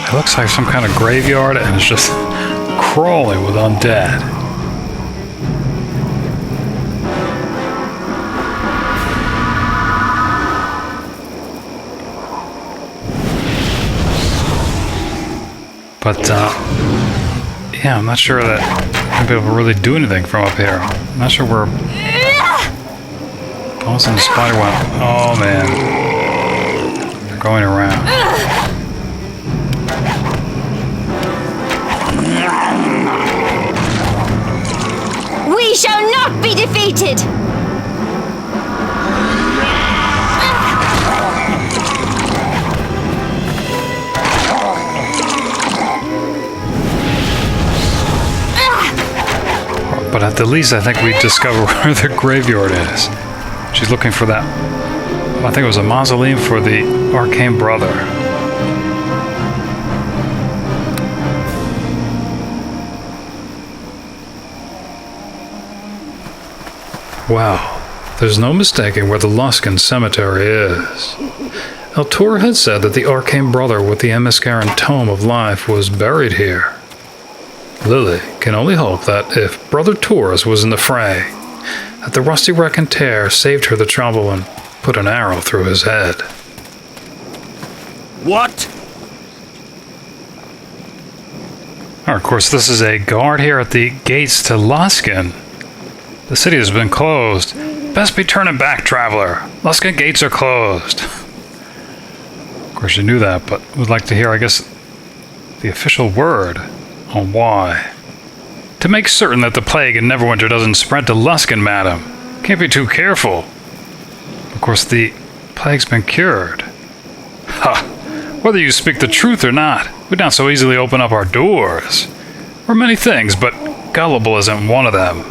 It looks like some kind of graveyard, and it's just crawling with undead. But, yeah, I'm not sure that I'm going to be able to really do anything from up here. I'm not sure where... Bones and the spider went. Oh, man. They're going around. We shall not be defeated! But at the least, I think we discover where the graveyard is. She's looking for that. I think it was a mausoleum for the Arcane brother. Wow, there's no mistaking where the Luskan cemetery is. Eltoora had said that the Arcane brother with the Imaskar and Tome of Life was buried here. Lilly can only hope that if Brother Toras was in the fray, that the rusty raconteur saved her the trouble and put an arrow through his head. What? Of course, this is a guard here at the gates to Luskan. The city has been closed. Best be turning back, traveler. Luskan gates are closed. Of course, you knew that, but would like to hear, I guess, the official word on why. To make certain that the plague in Neverwinter doesn't spread to Luskan, madam. Can't be too careful. Of course, the plague's been cured. Ha! Whether you speak the truth or not, we'd not so easily open up our doors. We're many things, but gullible isn't one of them.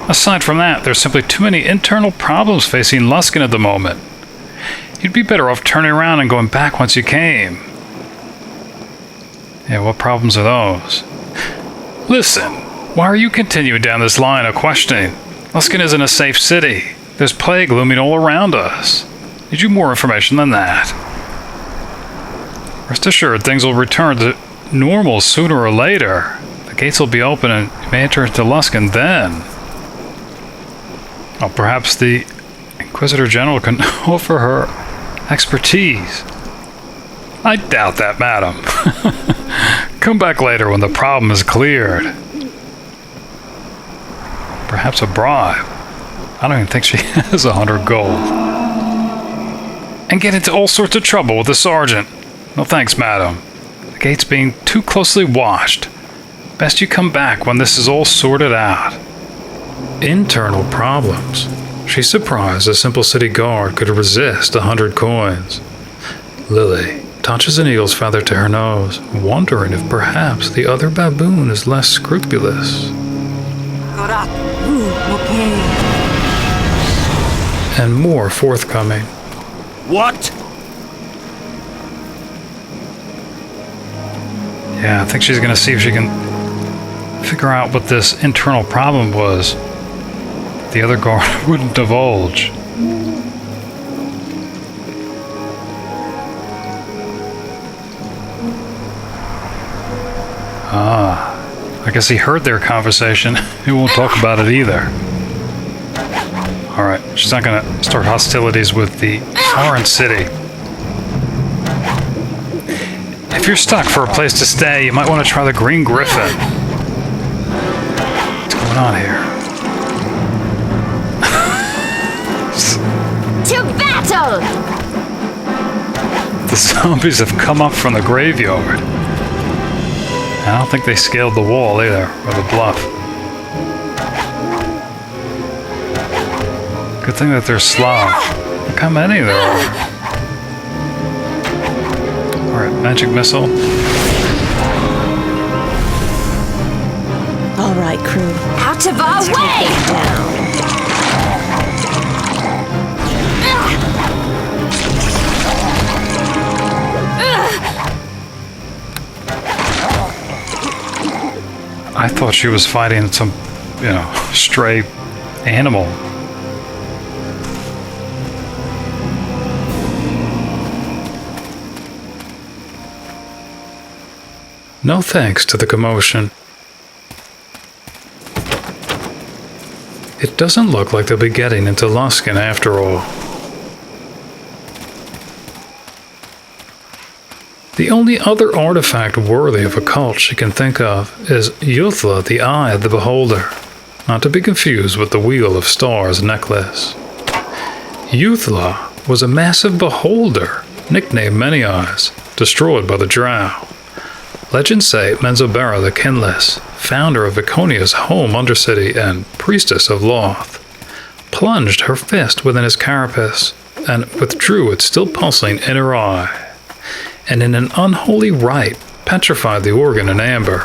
Aside from that, there's simply too many internal problems facing Luskan at the moment. You'd be better off turning around and going back once you came. Yeah, what problems are those? Listen, why are you continuing down this line of questioning? Luskan isn't a safe city. There's plague looming all around us. Need you more information than that? Rest assured, things will return to normal sooner or later. The gates will be open and you may enter into Luskan then. Oh, perhaps the Inquisitor General can offer her expertise. I doubt that, madam. Come back later when the problem is cleared. Perhaps a bribe. I don't even think she has 100 gold. And get into all sorts of trouble with the sergeant. No thanks, madam. The gate's being too closely watched. Best you come back when this is all sorted out. Internal problems. She's surprised a simple city guard could resist 100 coins. Lilly touches an eagle's feather to her nose, wondering if perhaps the other baboon is less scrupulous. And more forthcoming. What? Yeah, I think she's going to see if she can figure out what this internal problem was. The other guard wouldn't divulge. I guess he heard their conversation. He won't talk about it either. Alright, she's not going to start hostilities with the foreign city. If you're stuck for a place to stay, you might want to try the Green Griffon. What's going on here? To battle! The zombies have come up from the graveyard. I don't think they scaled the wall either, or the bluff. Good thing that they're slow. Look how many there are. Alright, magic missile. Alright, crew. Out of our way! I thought she was fighting some, stray animal. No thanks to the commotion. It doesn't look like they'll be getting into Luskan after all. The only other artifact worthy of a cult she can think of is Lloth, the Eye of the Beholder, not to be confused with the Wheel of Stars necklace. Lloth was a massive beholder, nicknamed Many Eyes, destroyed by the Drow. Legends say Menzoberra the Kinless, founder of Viconia's home undercity and priestess of Lloth, plunged her fist within his carapace and withdrew its still pulsing inner eye, and in an unholy rite petrified the organ in amber,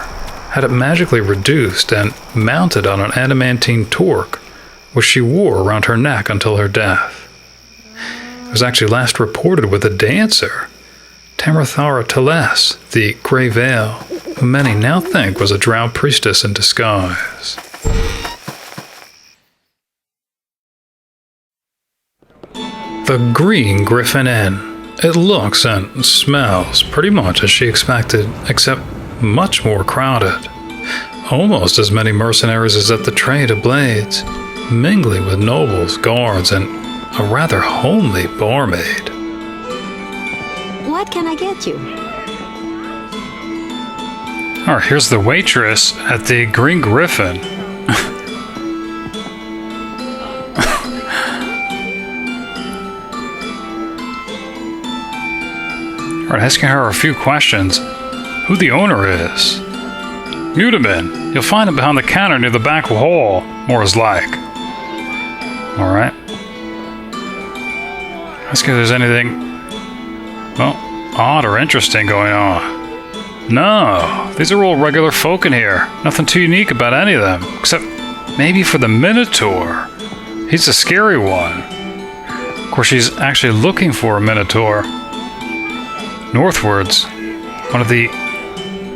had it magically reduced and mounted on an adamantine torque, which she wore around her neck until her death. It was actually last reported with a dancer, Tamrathara Teles, the Grey Veil, who many now think was a drow priestess in disguise. The Green Griffon Inn. It looks and smells pretty much as she expected, except much more crowded. Almost as many mercenaries as at the Trade of Blades, mingling with nobles, guards, and a rather homely barmaid. What can I get you? Alright, here's the waitress at the Green Griffon. Alright, asking her a few questions. Who the owner is? Mutamin. You'll find him behind the counter near the back hall, more as like. Alright. Ask if there's anything, well, odd or interesting going on. No, these are all regular folk in here. Nothing too unique about any of them, except maybe for the Minotaur. He's a scary one. Of course, she's actually looking for a Minotaur. Northwards, one of the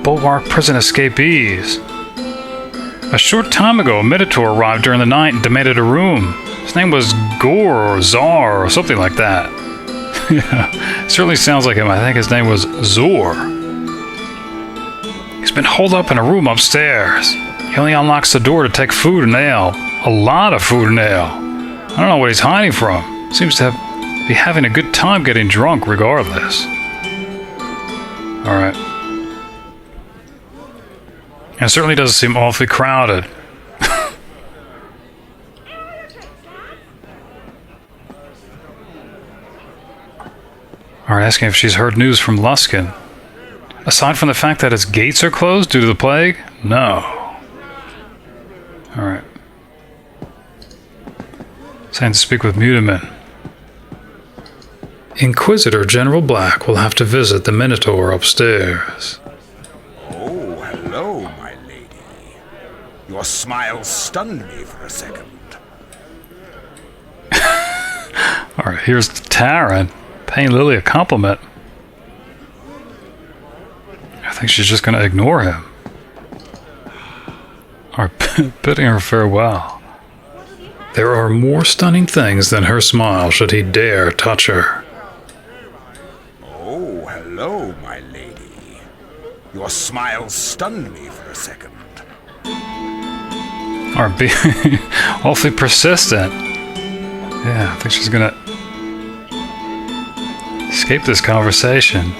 Bulwark prison escapees. A short time ago, a Minotaur arrived during the night and demanded a room. His name was Gore or Zar or something like that. Yeah, certainly sounds like him. I think his name was Zor. He's been holed up in a room upstairs. He only unlocks the door to take food and ale. A lot of food and ale. I don't know what he's hiding from. Seems to be having a good time getting drunk regardless. Alright. And it certainly does seem awfully crowded. Alright, asking if she's heard news from Luskan. Aside from the fact that its gates are closed due to the plague? No. Alright. Saying to speak with Mutamin. Inquisitor General Black will have to visit the Minotaur upstairs. Oh, hello, my lady. Your smile stunned me for a second. Alright, here's Tarran paying Lilly a compliment. I think she's just going to ignore him. Or bidding her farewell. There are more stunning things than her smile should he dare touch her. Oh, hello, my lady. Your smile stunned me for a second. Or being awfully persistent. Yeah, I think she's going to escape this conversation.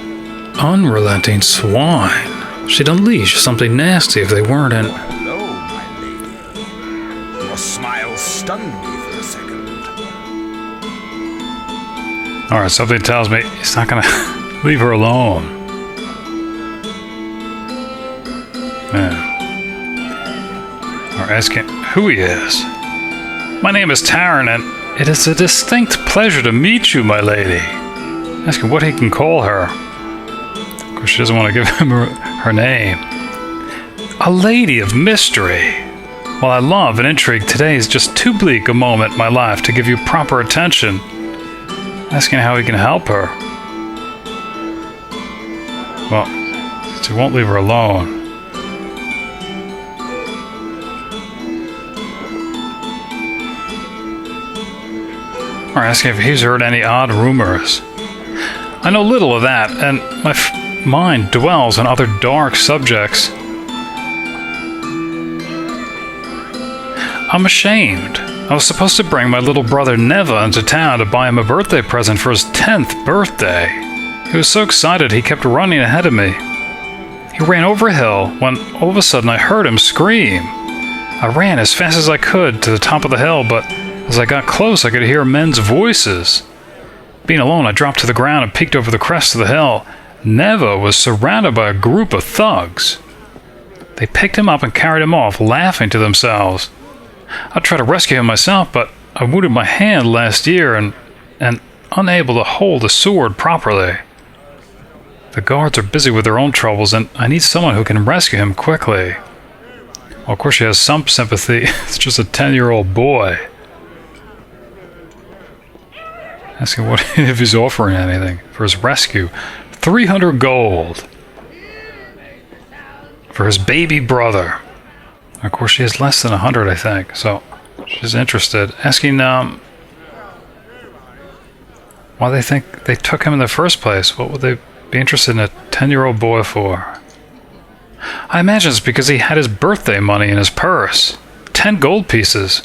Unrelenting swine. She'd unleash something nasty if they weren't in... Hello, my lady. Your smile stunned me for a second. Alright, something tells me he's not gonna leave her alone. Yeah. Or asking who he is. My name is Tarran, and it is a distinct pleasure to meet you, my lady. Asking what he can call her. Of course, she doesn't want to give him her name. A lady of mystery. While I love and intrigue, today is just too bleak a moment in my life to give you proper attention. Asking how he can help her. Well, since he won't leave her alone. or asking if he's heard any odd rumors. I know little of that, and my mind dwells on other dark subjects. I'm ashamed. I was supposed to bring my little brother Neva into town to buy him a birthday present for his 10th birthday. He was so excited he kept running ahead of me. He ran over a hill when all of a sudden I heard him scream. I ran as fast as I could to the top of the hill, but as I got close I could hear men's voices. Being alone, I dropped to the ground and peeked over the crest of the hill. Neva was surrounded by a group of thugs. They picked him up and carried him off, laughing to themselves. I tried to rescue him myself, but I wounded my hand last year and unable to hold a sword properly. The guards are busy with their own troubles, and I need someone who can rescue him quickly. Well, of course, she has some sympathy. It's just a 10-year-old boy. Asking what if he's offering anything for his rescue. 300 gold. For his baby brother. Of course, she has less than 100, I think, so she's interested. Asking, why they think they took him in the first place. What would they be interested in a 10-year-old boy for? I imagine it's because he had his birthday money in his purse. 10 gold pieces.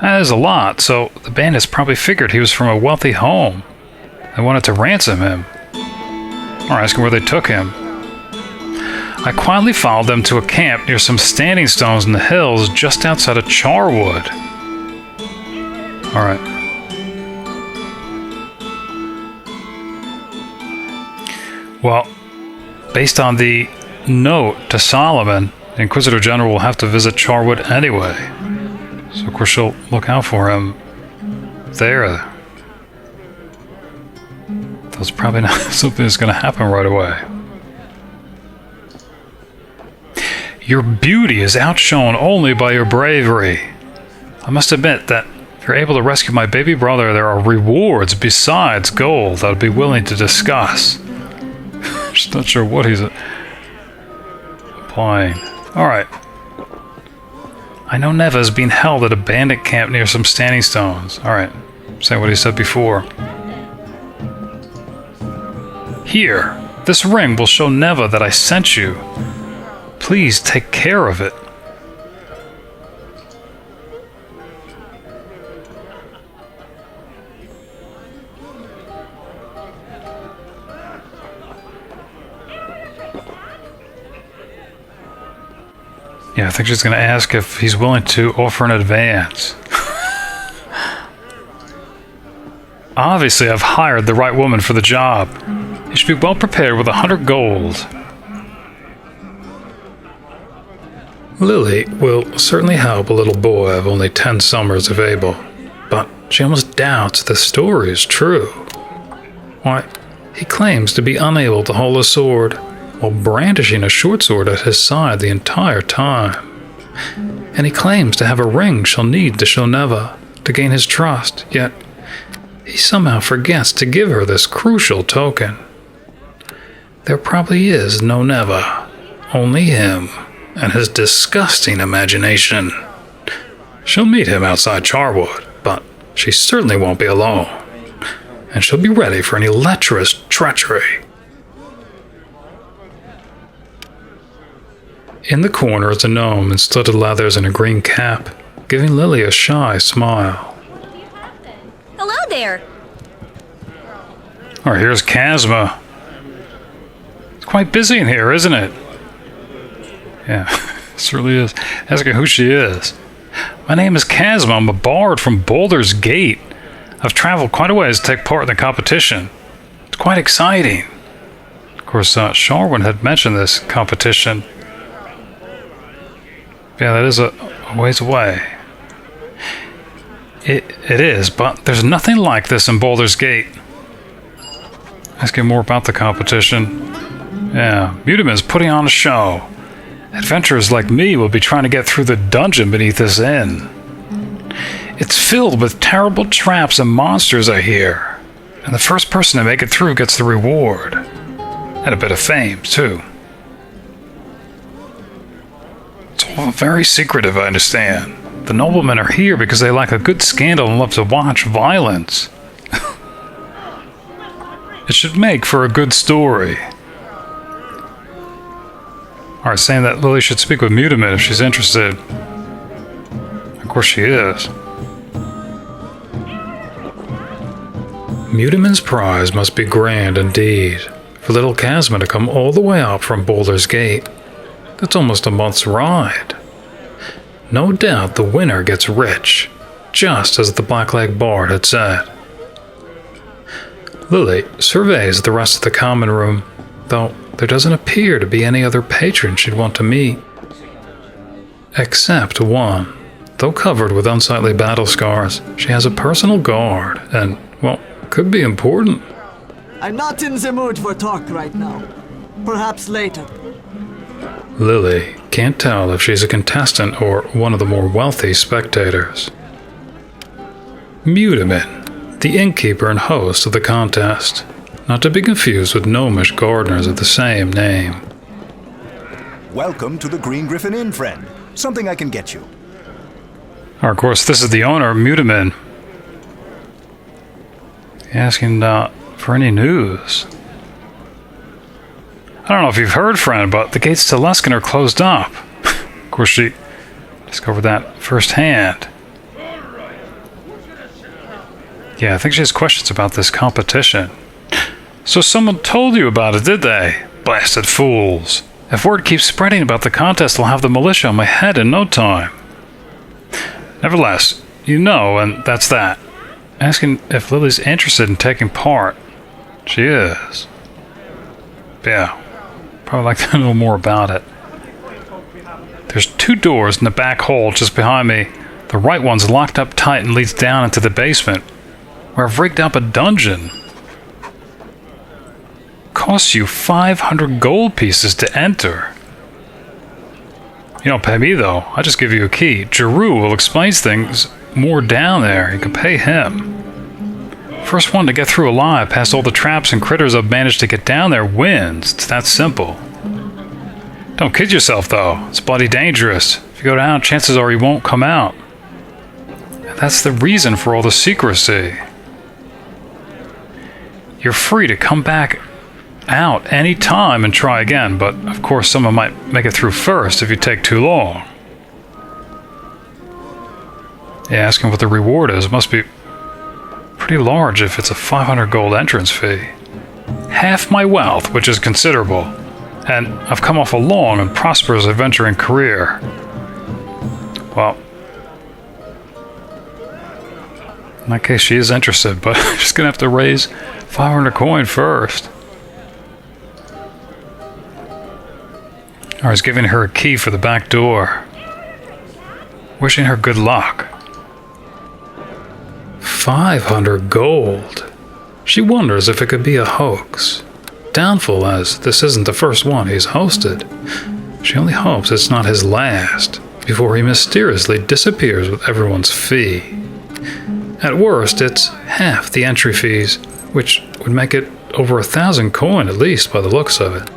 That is a lot, so the bandits probably figured he was from a wealthy home. They wanted to ransom him. Or asking where they took him. I quietly followed them to a camp near some standing stones in the hills just outside of Charwood. Alright. Well, based on the note to Solomon, the Inquisitor General will have to visit Charwood anyway. So of course she'll look out for him there. That's probably not something that's going to happen right away. Your beauty is outshone only by your bravery. I must admit that if you're able to rescue my baby brother, there are rewards besides gold that I'd be willing to discuss. Just not sure what he's applying. Alright. I know Neva is being held at a bandit camp near some standing stones. Alright. Say what he said before. Here, this ring will show Neva that I sent you. Please take care of it. Yeah, I think she's going to ask if he's willing to offer an advance. Obviously, I've hired the right woman for the job. You should be well prepared with 100 gold. Lilly will certainly help a little boy of only 10 summers if able, but she almost doubts the story is true. Why, he claims to be unable to hold a sword while brandishing a short sword at his side the entire time. And he claims to have a ring she'll need to show Neva to gain his trust, yet he somehow forgets to give her this crucial token. There probably is no Neva, only him and his disgusting imagination. She'll meet him outside Charwood, but she certainly won't be alone, and she'll be ready for any lecherous treachery. In the corner is a gnome in studded leathers and a green cap, giving Lilly a shy smile. Hello there. Alright, here's Kasma. It's quite busy in here, isn't it? Yeah, it certainly is. Ask her who she is. My name is Kasma. I'm a bard from Baldur's Gate. I've traveled quite a ways to take part in the competition. It's quite exciting. Of course, Sharwn had mentioned this competition. Yeah, that is a ways away. It is, but there's nothing like this in Baldur's Gate. Asking more about the competition. Yeah, Mutamin's putting on a show. Adventurers like me will be trying to get through the dungeon beneath this inn. It's filled with terrible traps and monsters, I hear. And the first person to make it through gets the reward. And a bit of fame, too. It's all very secretive, I understand. The noblemen are here because they like a good scandal and love to watch violence. It should make for a good story. Alright, saying that Lilly should speak with Mutamin if she's interested. Of course she is. Mutamin's prize must be grand indeed. For little Kasma to come all the way up from Baldur's Gate. That's almost a month's ride. No doubt the winner gets rich, just as the Blacklake Bard had said. Lilly surveys the rest of the common room, though there doesn't appear to be any other patron she'd want to meet. Except one. Though covered with unsightly battle scars, she has a personal guard, and, well, could be important. I'm not in the mood for talk right now. Perhaps later. Lilly can't tell if she's a contestant or one of the more wealthy spectators. Mutamin, the innkeeper and host of the contest, not to be confused with gnomish gardeners of the same name. Welcome to the Green Griffon Inn, friend. Something I can get you. Of course, this is the owner, Mutamin. Asking for any news. I don't know if you've heard, friend, but the gates to Luskan are closed up. Of course, she discovered that firsthand. Yeah, I think she has questions about this competition. So someone told you about it, did they? Blasted fools. If word keeps spreading about the contest, I'll have the militia on my head in no time. Nevertheless, you know, and that's that. Asking if Lilly's interested in taking part. She is. Yeah. Probably like to know more about it. There's 2 doors in the back hall just behind me. The right one's locked up tight and leads down into the basement, where I've rigged up a dungeon. Costs you 500 gold pieces to enter. You don't pay me though, I just give you a key. Jeru will explain things more down there. You can pay him. First one to get through alive past all the traps and critters I've managed to get down there wins. It's that simple. Don't kid yourself though, it's bloody dangerous. If you go down, chances are you won't come out. And that's the reason for all the secrecy. You're free to come back out any time and try again, but of course someone might make it through first if you take too long. Yeah, asking what the reward is must be pretty large if it's a 500 gold entrance fee. Half my wealth, which is considerable, and I've come off a long and prosperous adventuring career. Well, in that case she is interested, but she's gonna have to raise 500 coin first. I was giving her a key for the back door, wishing her good luck. 500 gold. She wonders if it could be a hoax. Doubtful, as this isn't the first one he's hosted. She only hopes it's not his last, before he mysteriously disappears with everyone's fee. At worst, it's half the entry fees, which would make it over 1,000 coin at least by the looks of it.